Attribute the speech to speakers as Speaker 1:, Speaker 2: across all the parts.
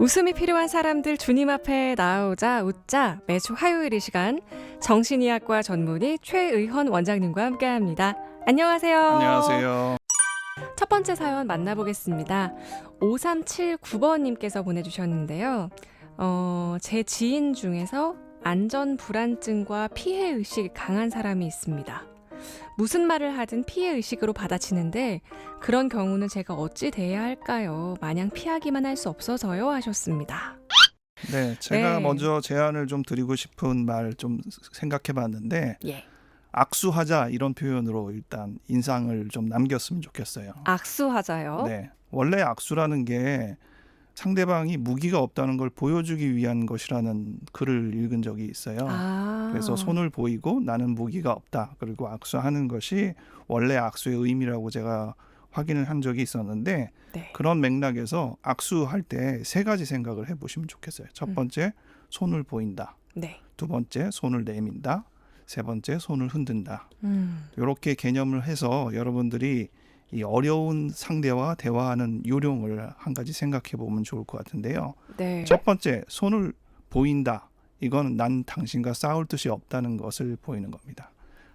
Speaker 1: 웃음이 필요한 사람들 주님 앞에 나오자 웃자. 매주 화요일 이 시간 정신의학과 전문의 최의헌 원장님과 함께합니다. 안녕하세요.
Speaker 2: 안녕하세요.
Speaker 1: 첫 번째 사연 만나보겠습니다. 5379번님께서 보내주셨는데요. 제 지인 중에서 안전불안증과 피해의식이 강한 사람이 있습니다. 무슨 말을 하든 피해의식으로 받아치는데 그런 경우는 제가 어찌 대해야 할까요? 마냥 피하기만 할 수 없어서요 하셨습니다.
Speaker 2: 네, 제가
Speaker 1: 네.
Speaker 2: 먼저 제안을 좀 드리고 싶은 말 좀 생각해 봤는데
Speaker 1: 예.
Speaker 2: 악수하자 이런 표현으로 일단 인상을 좀 남겼으면 좋겠어요.
Speaker 1: 악수하자요.
Speaker 2: 네, 원래 악수라는 게 상대방이 무기가 없다는 걸 보여주기 위한 것이라는 글을 읽은 적이 있어요. 그래서 손을 보이고 나는 무기가 없다. 그리고 악수하는 것이 원래 악수의 의미라고 제가 확인을 한 적이 있었는데
Speaker 1: 네.
Speaker 2: 그런 맥락에서 악수할 때 세 가지 생각을 해보시면 좋겠어요. 첫 번째, 손을 보인다.
Speaker 1: 네.
Speaker 2: 두 번째, 손을 내민다. 세 번째, 손을 흔든다. 이렇게 개념을 해서 여러분들이 이 어려운 상대와 대화하는 요령을 한 가지 생각해 보면 좋을 것 같은데요.
Speaker 1: 네.
Speaker 2: 첫 번째, 손을 보인다. 이건 난 당신과 싸울 뜻이 없다는 것을 보이는 겁니다.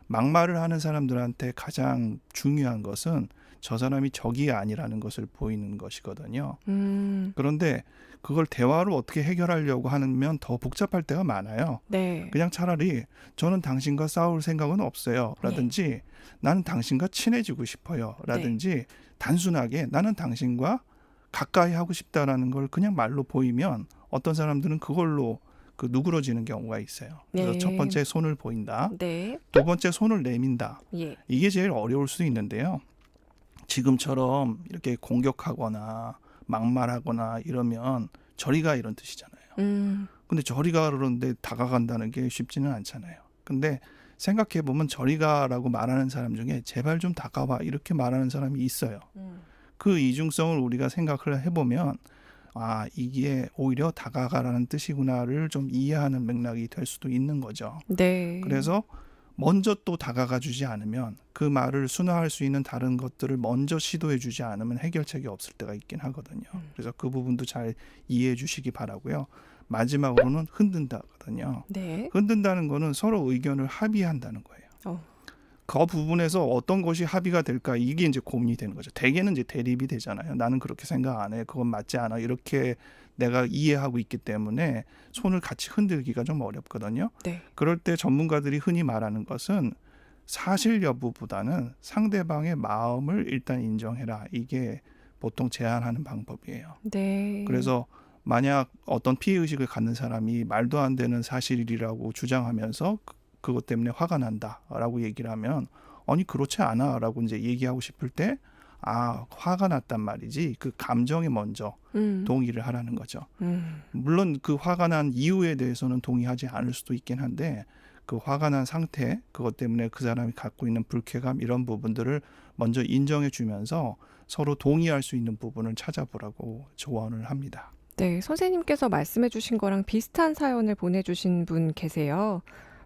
Speaker 2: 막말을 하는 사람들한테 가장 중요한 것은 저 사람이 적이 아니라는 것을 보이는 것이거든요. 그런데 그걸 대화로 어떻게 해결하려고 하면 더 복잡할 때가 많아요.
Speaker 1: 네.
Speaker 2: 그냥 차라리 저는 당신과 싸울 생각은 없어요. 라든지 나는 당신과 친해지고 싶어요. 라든지 단순하게 나는 당신과 가까이 하고 싶다라는 걸 그냥 말로 보이면 어떤 사람들은 그걸로 누그러지는 경우가 있어요. 그래서
Speaker 1: 네.
Speaker 2: 첫 번째 손을 보인다.
Speaker 1: 네.
Speaker 2: 두 번째 손을 내민다.
Speaker 1: 예.
Speaker 2: 이게 제일 어려울 수 있는데요. 지금처럼 이렇게 공격하거나 막말하거나 이러면 저리가 이런 뜻이잖아요. 근데 저리가 그러는데 다가간다는 게 쉽지는 않잖아요. 근데 생각해 보면 저리가라고 말하는 사람 중에 제발 좀 다가와 이렇게 말하는 사람이 있어요. 그 이중성을 우리가 생각을 해보면 아, 이게 오히려 다가가라는 뜻이구나를 좀 이해하는 맥락이 될 수도 있는 거죠.
Speaker 1: 네.
Speaker 2: 그래서 먼저 또 다가가 주지 않으면 그 말을 순화할 수 있는 다른 것들을 먼저 시도해 주지 않으면 해결책이 없을 때가 있긴 하거든요. 그래서 그 부분도 잘 이해해 주시기 바라고요. 마지막으로는 흔든다거든요.
Speaker 1: 네.
Speaker 2: 흔든다는 거는 서로 의견을 합의한다는 거예요. 그 부분에서 어떤 것이 합의가 될까 이게 이제 고민이 되는 거죠. 대개는 이제 대립이 되잖아요. 나는 그렇게 생각 안 해. 그건 맞지 않아. 이렇게 내가 이해하고 있기 때문에 손을 같이 흔들기가 좀 어렵거든요.
Speaker 1: 네.
Speaker 2: 그럴 때 전문가들이 흔히 말하는 것은 사실 여부보다는 상대방의 마음을 일단 인정해라. 이게 보통 제안하는 방법이에요.
Speaker 1: 네.
Speaker 2: 그래서 만약 어떤 피해의식을 갖는 사람이 말도 안 되는 사실이라고 주장하면서 그것 때문에 화가 난다라고 얘기를 하면 아니 그렇지 않아라고 이제 얘기하고 싶을 때 아, 화가 났단 말이지. 그 감정에 먼저 동의를 하라는 거죠. 물론 그 화가 난 이유에 대해서는 동의하지 않을 수도 있긴 한데 그 화가 난 상태, 그것 때문에 그 사람이 갖고 있는 불쾌감 이런 부분들을 먼저 인정해 주면서 서로 동의할 수 있는 부분을 찾아보라고 조언을 합니다.
Speaker 1: 네, 선생님께서 말씀해 주신 거랑 비슷한 사연을 보내주신 분 계세요.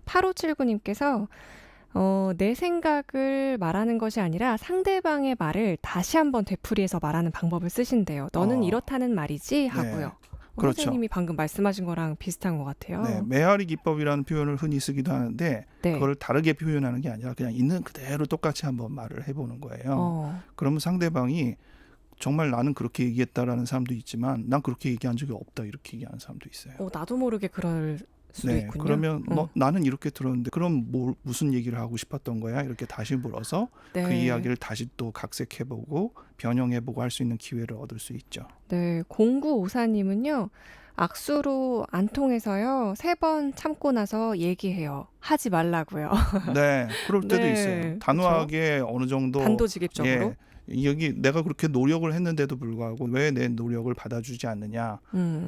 Speaker 1: 8579님께서 내 생각을 말하는 것이 아니라 상대방의 말을 다시 한번 되풀이해서 말하는 방법을 쓰신대요. 너는 이렇다는 말이지 하고요.
Speaker 2: 그렇죠.
Speaker 1: 선생님이 방금 말씀하신 거랑 비슷한 것 같아요.
Speaker 2: 네, 메아리 기법이라는 표현을 흔히 쓰기도 하는데
Speaker 1: 네.
Speaker 2: 그걸 다르게 표현하는 게 아니라 그냥 있는 그대로 똑같이 한번 말을 해보는 거예요. 그러면 상대방이 정말 나는 그렇게 얘기했다라는 사람도 있지만 난 그렇게 얘기한 적이 없다 이렇게 얘기하는 사람도 있어요.
Speaker 1: 나도 모르게 그럴 수도
Speaker 2: 네,
Speaker 1: 있군요.
Speaker 2: 그러면 나는 이렇게 들었는데 그럼 무슨 얘기를 하고 싶었던 거야? 이렇게 다시 물어서
Speaker 1: 네.
Speaker 2: 그 이야기를 다시 또 각색해보고 변형해보고 할 수 있는 기회를 얻을 수 있죠.
Speaker 1: 네, 0954님은요. 악수로 안 통해서요. 3번 참고 나서 얘기해요. 하지 말라고요.
Speaker 2: 네, 그럴 때도
Speaker 1: 네,
Speaker 2: 있어요. 단호하게 어느 정도
Speaker 1: 단도직입적으로.
Speaker 2: 여기 내가 그렇게 노력을 했는데도 불구하고 왜 내 노력을 받아주지 않느냐.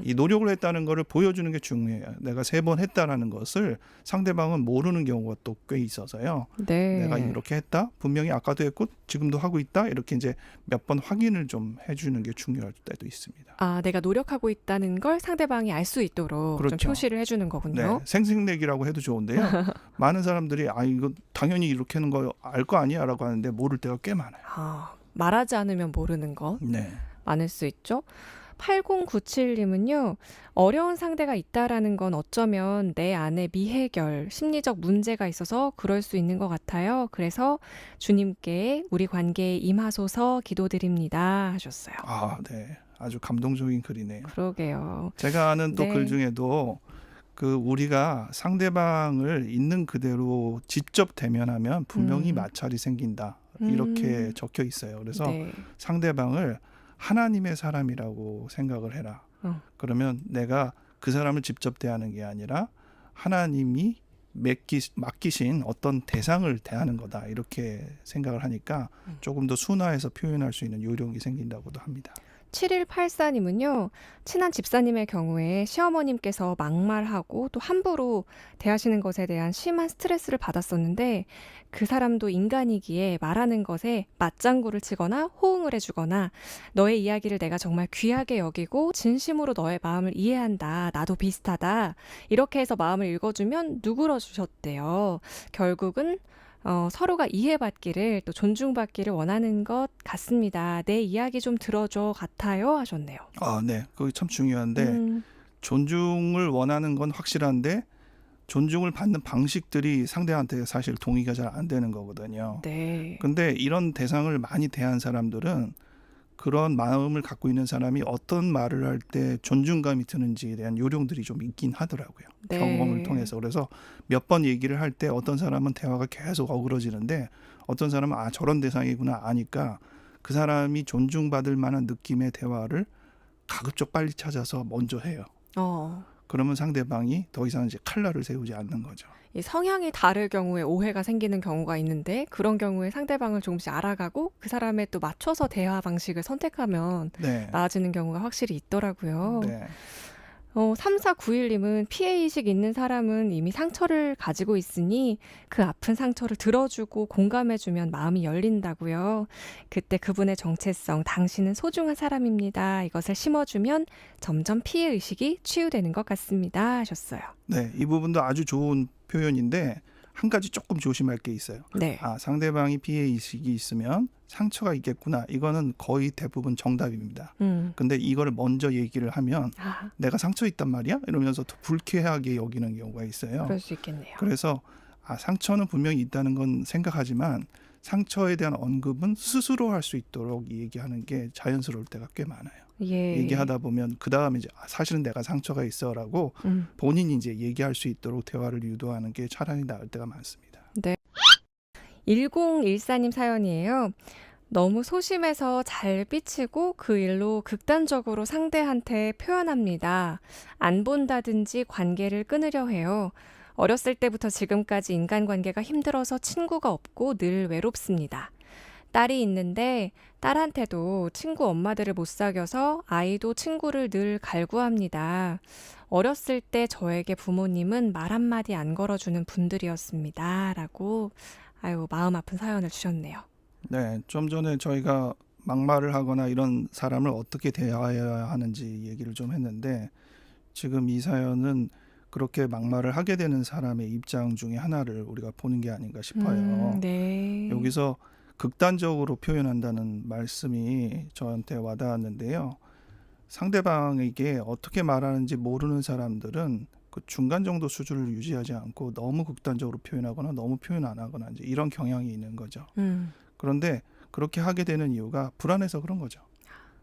Speaker 2: 이 노력을 했다는 거를 보여주는 게 중요해요. 내가 3번 했다라는 것을 상대방은 모르는 경우가 또 꽤 있어서요.
Speaker 1: 네.
Speaker 2: 내가 이렇게 했다. 분명히 아까도 했고 지금도 하고 있다. 이렇게 이제 몇 번 확인을 좀 해주는 게 중요할 때도 있습니다.
Speaker 1: 아, 내가 노력하고 있다는 걸 상대방이 알 수 있도록
Speaker 2: 그렇죠.
Speaker 1: 좀 표시를 해주는 거군요.
Speaker 2: 네, 생색내기라고 해도 좋은데요. 많은 사람들이 이거 당연히 이렇게 하는 거 알 거 아니야 라고 하는데 모를 때가 꽤 많아요.
Speaker 1: 말하지 않으면 모르는 것
Speaker 2: 네.
Speaker 1: 많을 수 있죠. 8097님은요, 어려운 상대가 있다라는 건 어쩌면 내 안에 미해결, 심리적 문제가 있어서 그럴 수 있는 것 같아요. 그래서 주님께 우리 관계에 임하소서 기도드립니다. 하셨어요.
Speaker 2: 아, 네. 아주 감동적인 글이네요.
Speaker 1: 그러게요.
Speaker 2: 제가 아는 또 글
Speaker 1: 네.
Speaker 2: 중에도 그 우리가 상대방을 있는 그대로 직접 대면하면 분명히
Speaker 1: 음,
Speaker 2: 마찰이 생긴다. 이렇게
Speaker 1: 음,
Speaker 2: 적혀 있어요. 그래서
Speaker 1: 네.
Speaker 2: 상대방을 하나님의 사람이라고 생각을 해라.
Speaker 1: 어,
Speaker 2: 그러면 내가 그 사람을 직접 대하는 게 아니라 하나님이 맡기신 어떤 대상을 대하는 거다. 이렇게 생각을 하니까 조금 더 순화해서 표현할 수 있는 요령이 생긴다고도 합니다.
Speaker 1: 7184님은요, 친한 집사님의 경우에 시어머님께서 막말하고 또 함부로 대하시는 것에 대한 심한 스트레스를 받았었는데, 그 사람도 인간이기에 말하는 것에 맞장구를 치거나 호응을 해주거나, 너의 이야기를 내가 정말 귀하게 여기고 진심으로 너의 마음을 이해한다. 나도 비슷하다. 이렇게 해서 마음을 읽어주면 누그러 주셨대요. 결국은 서로가 이해받기를 또 존중받기를 원하는 것 같습니다. 내 이야기 좀 들어줘 같아요 하셨네요.
Speaker 2: 아, 네. 그게 참 중요한데
Speaker 1: 음,
Speaker 2: 존중을 원하는 건 확실한데 존중을 받는 방식들이 상대한테 사실 동의가 잘 안 되는 거거든요.
Speaker 1: 네.
Speaker 2: 근데 이런 대상을 많이 대한 사람들은 그런 마음을 갖고 있는 사람이 어떤 말을 할 때 존중감이 드는지에 대한 요령들이 좀 있긴 하더라고요. 경험을
Speaker 1: 네.
Speaker 2: 통해서. 그래서 몇 번 얘기를 할 때 어떤 사람은 대화가 계속 어그러지는데 어떤 사람은 아, 저런 대상이구나 아니까 그 사람이 존중받을 만한 느낌의 대화를 가급적 빨리 찾아서 먼저 해요.
Speaker 1: 어,
Speaker 2: 그러면 상대방이 더 이상 이제 칼날을 세우지 않는 거죠.
Speaker 1: 이 성향이 다를 경우에 오해가 생기는 경우가 있는데 그런 경우에 상대방을 조금씩 알아가고 그 사람에 또 맞춰서 대화 방식을 선택하면
Speaker 2: 네.
Speaker 1: 나아지는 경우가 확실히 있더라고요.
Speaker 2: 네.
Speaker 1: 3491님은 피해의식 있는 사람은 이미 상처를 가지고 있으니 그 아픈 상처를 들어주고 공감해주면 마음이 열린다고요. 그때 그분의 정체성, 당신은 소중한 사람입니다. 이것을 심어주면 점점 피해의식이 치유되는 것 같습니다. 하셨어요.
Speaker 2: 네. 이 부분도 아주 좋은 표현인데 한 가지 조금 조심할 게 있어요.
Speaker 1: 네.
Speaker 2: 아, 상대방이 피해 의식이 있으면 상처가 있겠구나. 이거는 거의 대부분 정답입니다.
Speaker 1: 음.
Speaker 2: 근데 이거를 먼저 얘기를 하면
Speaker 1: 아,
Speaker 2: 내가 상처 있단 말이야? 이러면서 더 불쾌하게 여기는 경우가 있어요.
Speaker 1: 그럴 수 있겠네요.
Speaker 2: 그래서 아, 상처는 분명히 있다는 건 생각하지만 상처에 대한 언급은 스스로 할 수 있도록 얘기하는 게 자연스러울 때가 꽤 많아요.
Speaker 1: 예.
Speaker 2: 얘기하다 보면 그 다음에 이제 아, 사실은 내가 상처가 있어라고 본인이 이제 얘기할 수 있도록 대화를 유도하는 게 차라리 나을 때가 많습니다.
Speaker 1: 네. 1014님 사연이에요. 너무 소심해서 잘 삐치고 그 일로 극단적으로 상대한테 표현합니다. 안 본다든지 관계를 끊으려 해요. 어렸을 때부터 지금까지 인간관계가 힘들어서 친구가 없고 늘 외롭습니다. 딸이 있는데 딸한테도 친구 엄마들을 못 사귀어서 아이도 친구를 늘 갈구합니다. 어렸을 때 저에게 부모님은 말 한마디 안 걸어주는 분들이었습니다. 라고 아유 마음 아픈 사연을 주셨네요.
Speaker 2: 네, 좀 전에 저희가 막말을 하거나 이런 사람을 어떻게 대해야 하는지 얘기를 좀 했는데 지금 이 사연은 그렇게 막말을 하게 되는 사람의 입장 중에 하나를 우리가 보는 게 아닌가 싶어요.
Speaker 1: 네.
Speaker 2: 여기서 극단적으로 표현한다는 말씀이 저한테 와닿았는데요. 상대방에게 어떻게 말하는지 모르는 사람들은 그 중간 정도 수준을 유지하지 않고 너무 극단적으로 표현하거나 너무 표현 안 하거나 이제 이런 경향이 있는 거죠. 그런데 그렇게 하게 되는 이유가 불안해서 그런 거죠.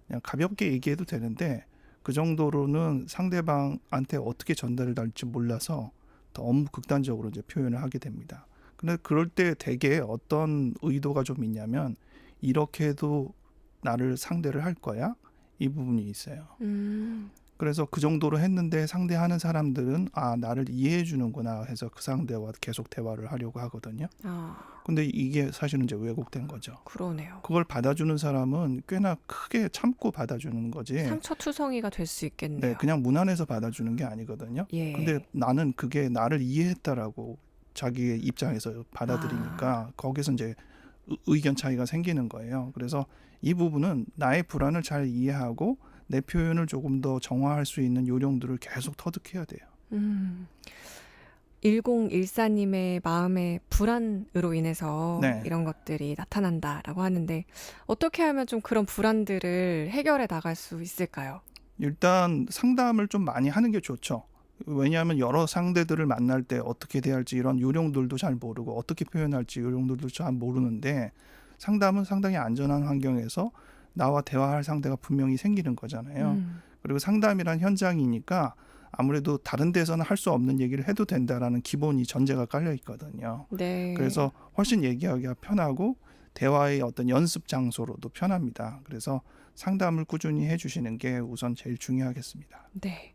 Speaker 2: 그냥 가볍게 얘기해도 되는데 그 정도로는 상대방한테 어떻게 전달을 할지 몰라서 너무 극단적으로 이제 표현을 하게 됩니다. 근데 그럴 때 대개 어떤 의도가 좀 있냐면 이렇게 해도 나를 상대를 할 거야? 이 부분이 있어요. 그래서 그 정도로 했는데 상대하는 사람들은 아, 나를 이해해 주는구나 해서 그 상대와 계속 대화를 하려고 하거든요.
Speaker 1: 아,
Speaker 2: 근데 이게 사실은 이제 왜곡된 거죠.
Speaker 1: 그러네요.
Speaker 2: 그걸 받아주는 사람은 꽤나 크게 참고 받아주는 거지.
Speaker 1: 상처투성이가 될 수
Speaker 2: 네,
Speaker 1: 있겠네요.
Speaker 2: 그냥 무난해서 받아주는 게 아니거든요.
Speaker 1: 예.
Speaker 2: 근데 나는 그게 나를 이해했다라고 자기의 입장에서 받아들이니까 거기서 이제 의견 차이가 생기는 거예요. 그래서 이 부분은 나의 불안을 잘 이해하고 내 표현을 조금 더 정화할 수 있는 요령들을 계속 터득해야 돼요.
Speaker 1: 1014님의 마음의 불안으로 인해서
Speaker 2: 네.
Speaker 1: 이런 것들이 나타난다라고 하는데 어떻게 하면 좀 그런 불안들을 해결해 나갈 수 있을까요?
Speaker 2: 일단 상담을 좀 많이 하는 게 좋죠. 왜냐하면 여러 상대들을 만날 때 어떻게 대할지 이런 요령들도 잘 모르고 어떻게 표현할지 요령들도 잘 모르는데 상담은 상당히 안전한 환경에서 나와 대화할 상대가 분명히 생기는 거잖아요. 그리고 상담이란 현장이니까 아무래도 다른 데서는 할 수 없는 얘기를 해도 된다라는 기본이 전제가 깔려 있거든요.
Speaker 1: 네.
Speaker 2: 그래서 훨씬 얘기하기가 편하고 대화의 어떤 연습 장소로도 편합니다. 그래서 상담을 꾸준히 해주시는 게 우선 제일 중요하겠습니다.
Speaker 1: 네.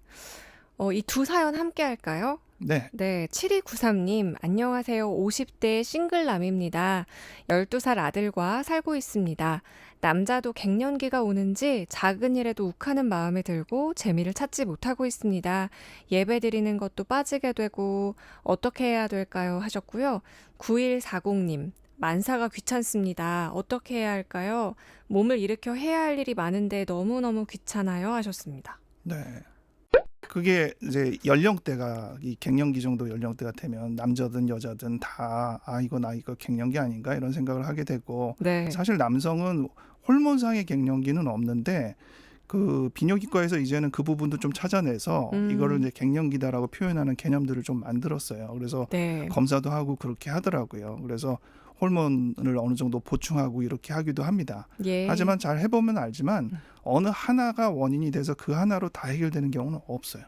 Speaker 1: 이 두 사연 함께 할까요?
Speaker 2: 네,
Speaker 1: 네, 7293님, 안녕하세요. 50대 싱글남입니다. 12살 아들과 살고 있습니다. 남자도 갱년기가 오는지 작은 일에도 욱하는 마음이 들고 재미를 찾지 못하고 있습니다. 예배 드리는 것도 빠지게 되고 어떻게 해야 될까요? 하셨고요. 9140님, 만사가 귀찮습니다. 어떻게 해야 할까요? 몸을 일으켜 해야 할 일이 많은데 너무너무 귀찮아요. 하셨습니다.
Speaker 2: 네. 그게 이제 연령대가 이 갱년기 정도 연령대가 되면 남자든 여자든 다 이거 나 이거 갱년기 아닌가 이런 생각을 하게 되고
Speaker 1: 네.
Speaker 2: 사실 남성은 호르몬상의 갱년기는 없는데 그 비뇨기과에서 이제는 그 부분도 좀 찾아내서 이거를 이제 갱년기다라고 표현하는 개념들을 좀 만들었어요. 그래서
Speaker 1: 네.
Speaker 2: 검사도 하고 그렇게 하더라고요. 그래서 호르몬을 어느 정도 보충하고 이렇게 하기도 합니다.
Speaker 1: 예.
Speaker 2: 하지만 잘 해보면 알지만 어느 하나가 원인이 돼서 그 하나로 다 해결되는 경우는 없어요.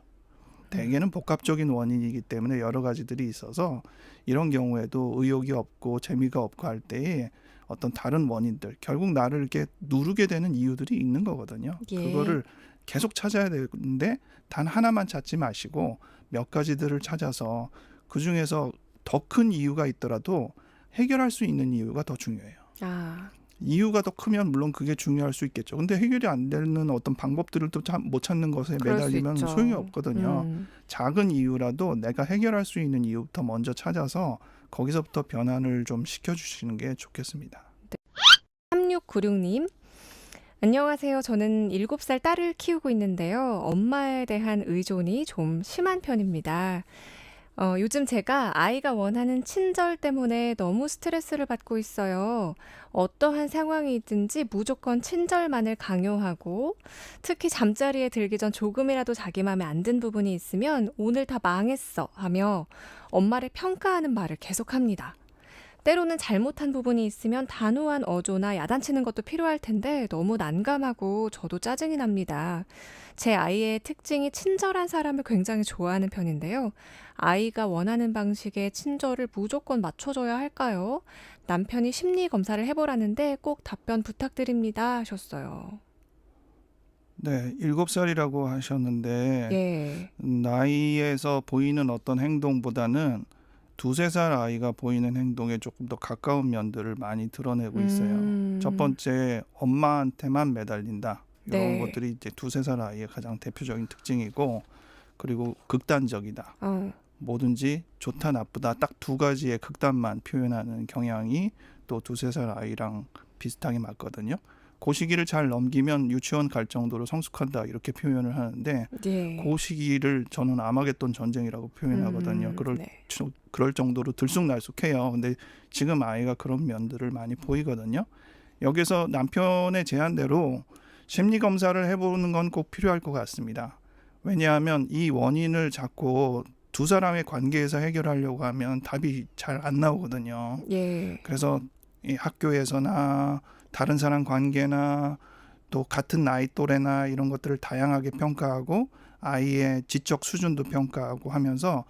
Speaker 2: 대개는 복합적인 원인이기 때문에 여러 가지들이 있어서 이런 경우에도 의욕이 없고 재미가 없고 할 때에 어떤 다른 원인들, 결국 나를 이렇게 누르게 되는 이유들이 있는 거거든요.
Speaker 1: 예.
Speaker 2: 그거를 계속 찾아야 되는데 단 하나만 찾지 마시고 몇 가지들을 찾아서 그중에서 더 큰 이유가 있더라도 해결할 수 있는 이유가 더 중요해요.
Speaker 1: 아,
Speaker 2: 이유가 더 크면 물론 그게 중요할 수 있겠죠. 근데 해결이 안 되는 어떤 방법들을 또 못 찾는 것에
Speaker 1: 그럴 수
Speaker 2: 매달리면
Speaker 1: 있죠.
Speaker 2: 소용이 없거든요.
Speaker 1: 음.
Speaker 2: 작은 이유라도 내가 해결할 수 있는 이유부터 먼저 찾아서 거기서부터 변환을 좀 시켜주시는 게 좋겠습니다.
Speaker 1: 3696님, 안녕하세요. 저는 7살 딸을 키우고 있는데요. 엄마에 대한 의존이 좀 심한 편입니다. 요즘 제가 아이가 원하는 친절 때문에 너무 스트레스를 받고 있어요. 어떠한 상황이든지 무조건 친절만을 강요하고, 특히 잠자리에 들기 전 조금이라도 자기 맘에 안 든 부분이 있으면 오늘 다 망했어 하며 엄마를 평가하는 말을 계속합니다. 때로는 잘못한 부분이 있으면 단호한 어조나 야단치는 것도 필요할 텐데 너무 난감하고 저도 짜증이 납니다. 제 아이의 특징이 친절한 사람을 굉장히 좋아하는 편인데요. 아이가 원하는 방식의 친절을 무조건 맞춰줘야 할까요? 남편이 심리 검사를 해보라는데 꼭 답변 부탁드립니다. 하셨어요.
Speaker 2: 네, 7살이라고 하셨는데
Speaker 1: 예.
Speaker 2: 나이에서 보이는 어떤 행동보다는 2~3살 아이가 보이는 행동에 조금 더 가까운 면들을 많이 드러내고 있어요. 첫 번째, 엄마한테만 매달린다. 이런
Speaker 1: 네.
Speaker 2: 것들이 이제 2~3살 아이의 가장 대표적인 특징이고, 그리고 극단적이다. 뭐든지 좋다 나쁘다 딱 두 가지의 극단만 표현하는 경향이 또 2~3살 아이랑 비슷하게 맞거든요. 그 시기를 잘 넘기면 유치원 갈 정도로 성숙한다 이렇게 표현을 하는데
Speaker 1: 예.
Speaker 2: 그 시기를 저는 아마겟돈 전쟁이라고 표현하거든요.
Speaker 1: 네.
Speaker 2: 그럴 정도로 들쑥날쑥해요. 근데 지금 아이가 그런 면들을 많이 보이거든요. 여기서 남편의 제안대로 심리 검사를 해보는 건 꼭 필요할 것 같습니다. 왜냐하면 이 원인을 자꾸 두 사람의 관계에서 해결하려고 하면 답이 잘 안 나오거든요.
Speaker 1: 예.
Speaker 2: 그래서 이 학교에서나 다른 사람 관계나 또 같은 나이 또래나 이런 것들을 다양하게 평가하고 아이의 지적 수준도 평가하고 하면서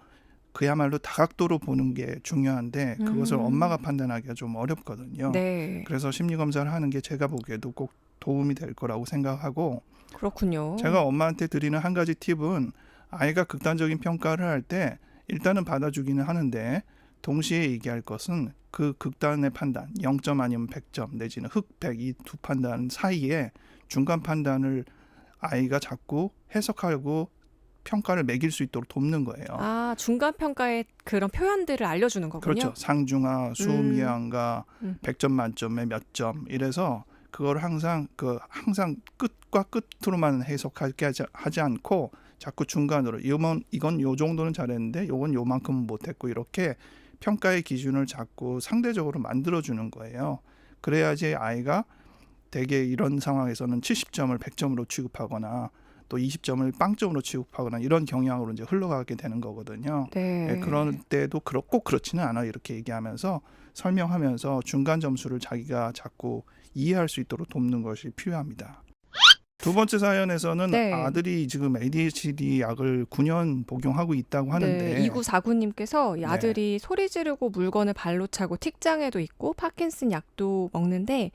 Speaker 2: 그야말로 다각도로 보는 게 중요한데 그것을 엄마가 판단하기가 좀 어렵거든요.
Speaker 1: 네.
Speaker 2: 그래서 심리검사를 하는 게 제가 보기에도 꼭 도움이 될 거라고 생각하고,
Speaker 1: 그렇군요.
Speaker 2: 제가 엄마한테 드리는 한 가지 팁은 아이가 극단적인 평가를 할 때 일단은 받아주기는 하는데 동시에 얘기할 것은 그 극단의 판단 0점 아니면 100점 내지는 흑100 이 두 판단 사이에 중간 판단을 아이가 자꾸 해석하고 평가를 매길 수 있도록 돕는 거예요.
Speaker 1: 아, 중간 평가의 그런 표현들을 알려주는 거군요.
Speaker 2: 그렇죠. 상중하, 수미양가,
Speaker 1: 음.
Speaker 2: 100점 만점에 몇 점 이래서 그걸 항상 끝과 끝으로만 해석하게 하지 않고 자꾸 중간으로 이건 요 정도는 잘했는데 요건 요만큼은 못했고 이렇게 평가의 기준을 자꾸 상대적으로 만들어주는 거예요. 그래야지 아이가 대개 이런 상황에서는 70점을 100점으로 취급하거나 또 20점을 빵점으로 취급하거나 이런 경향으로 이제 흘러가게 되는 거거든요.
Speaker 1: 네.
Speaker 2: 예, 그런 때도 꼭 그렇지는 않아 이렇게 얘기하면서 설명하면서 중간 점수를 자기가 자꾸 이해할 수 있도록 돕는 것이 필요합니다. 두 번째 사연에서는
Speaker 1: 네.
Speaker 2: 아들이 지금 ADHD 약을 9년 복용하고 있다고 하는데
Speaker 1: 네, 2949님께서 이
Speaker 2: 네.
Speaker 1: 아들이 소리 지르고 물건을 발로 차고 틱장애도 있고 파킨슨 약도 먹는데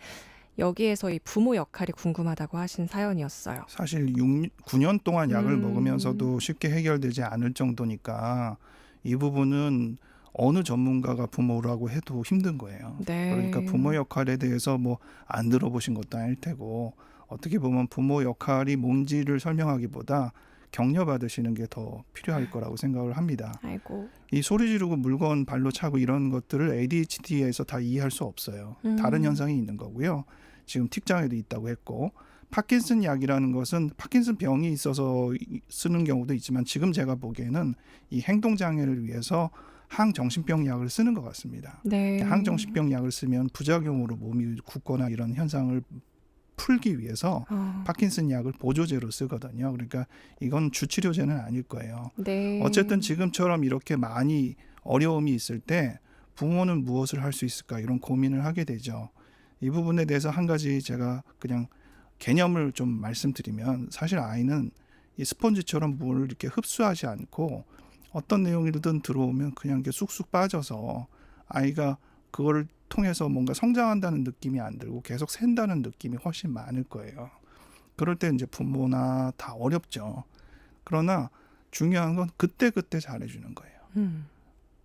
Speaker 1: 여기에서 이 부모 역할이 궁금하다고 하신 사연이었어요.
Speaker 2: 사실 9년 동안 약을
Speaker 1: 음.
Speaker 2: 먹으면서도 쉽게 해결되지 않을 정도니까 이 부분은 어느 전문가가 부모라고 해도 힘든 거예요.
Speaker 1: 네.
Speaker 2: 그러니까 부모 역할에 대해서 뭐 안 들어보신 것도 아닐 테고 어떻게 보면 부모 역할이 뭔지를 설명하기보다 격려받으시는 게 더 필요할 거라고 생각을 합니다.
Speaker 1: 아이고.
Speaker 2: 이 소리 지르고 물건 발로 차고 이런 것들을 ADHD에서 다 이해할 수 없어요. 다른 현상이 있는 거고요. 지금 틱장애도 있다고 했고 파킨슨 약이라는 것은 파킨슨 병이 있어서 쓰는 경우도 있지만 지금 제가 보기에는 이 행동장애를 위해서 항정신병 약을 쓰는 것 같습니다.
Speaker 1: 네.
Speaker 2: 항정신병 약을 쓰면 부작용으로 몸이 굳거나 이런 현상을 풀기 위해서 파킨슨 약을 보조제로 쓰거든요. 그러니까 이건 주치료제는 아닐 거예요.
Speaker 1: 네.
Speaker 2: 어쨌든 지금처럼 이렇게 많이 어려움이 있을 때 부모는 무엇을 할 수 있을까 이런 고민을 하게 되죠. 이 부분에 대해서 한 가지 제가 그냥 개념을 좀 말씀드리면 사실 아이는 이 스펀지처럼 뭘 이렇게 흡수하지 않고 어떤 내용이든 들어오면 그냥 이렇게 쑥쑥 빠져서 아이가 그거를 통해서 뭔가 성장한다는 느낌이 안 들고 계속 샌다는 느낌이 훨씬 많을 거예요. 그럴 때 이제 부모나 다 어렵죠. 그러나 중요한 건 그때그때 잘해주는 거예요.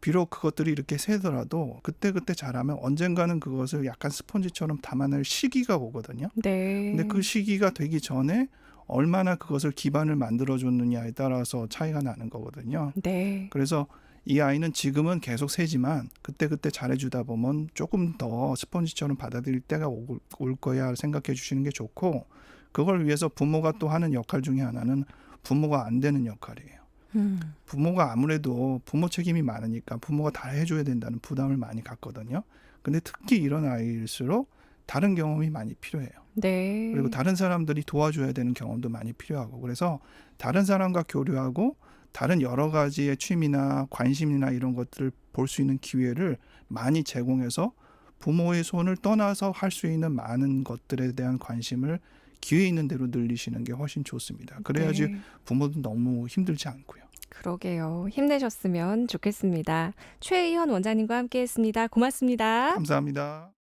Speaker 2: 비록 그것들이 이렇게 새더라도 그때그때 잘하면 언젠가는 그것을 약간 스펀지처럼 담아낼 시기가 오거든요.
Speaker 1: 네.
Speaker 2: 근데 그 시기가 되기 전에 얼마나 그것을 기반을 만들어줬느냐에 따라서 차이가 나는 거거든요.
Speaker 1: 네.
Speaker 2: 그래서 이 아이는 지금은 계속 새지만 그때그때 잘해주다 보면 조금 더 스펀지처럼 받아들일 때가 올 거야 생각해 주시는 게 좋고 그걸 위해서 부모가 또 하는 역할 중에 하나는 부모가 안 되는 역할이에요. 부모가 아무래도 부모 책임이 많으니까 부모가 다 해줘야 된다는 부담을 많이 갖거든요. 근데 특히 이런 아이일수록 다른 경험이 많이 필요해요.
Speaker 1: 네.
Speaker 2: 그리고 다른 사람들이 도와줘야 되는 경험도 많이 필요하고 그래서 다른 사람과 교류하고 다른 여러 가지의 취미나 관심이나 이런 것들을 볼 수 있는 기회를 많이 제공해서 부모의 손을 떠나서 할 수 있는 많은 것들에 대한 관심을 기회 있는 대로 늘리시는 게 훨씬 좋습니다. 그래야지
Speaker 1: 네.
Speaker 2: 부모도 너무 힘들지 않고요.
Speaker 1: 그러게요. 힘내셨으면 좋겠습니다. 최희현 원장님과 함께했습니다. 고맙습니다.
Speaker 2: 감사합니다.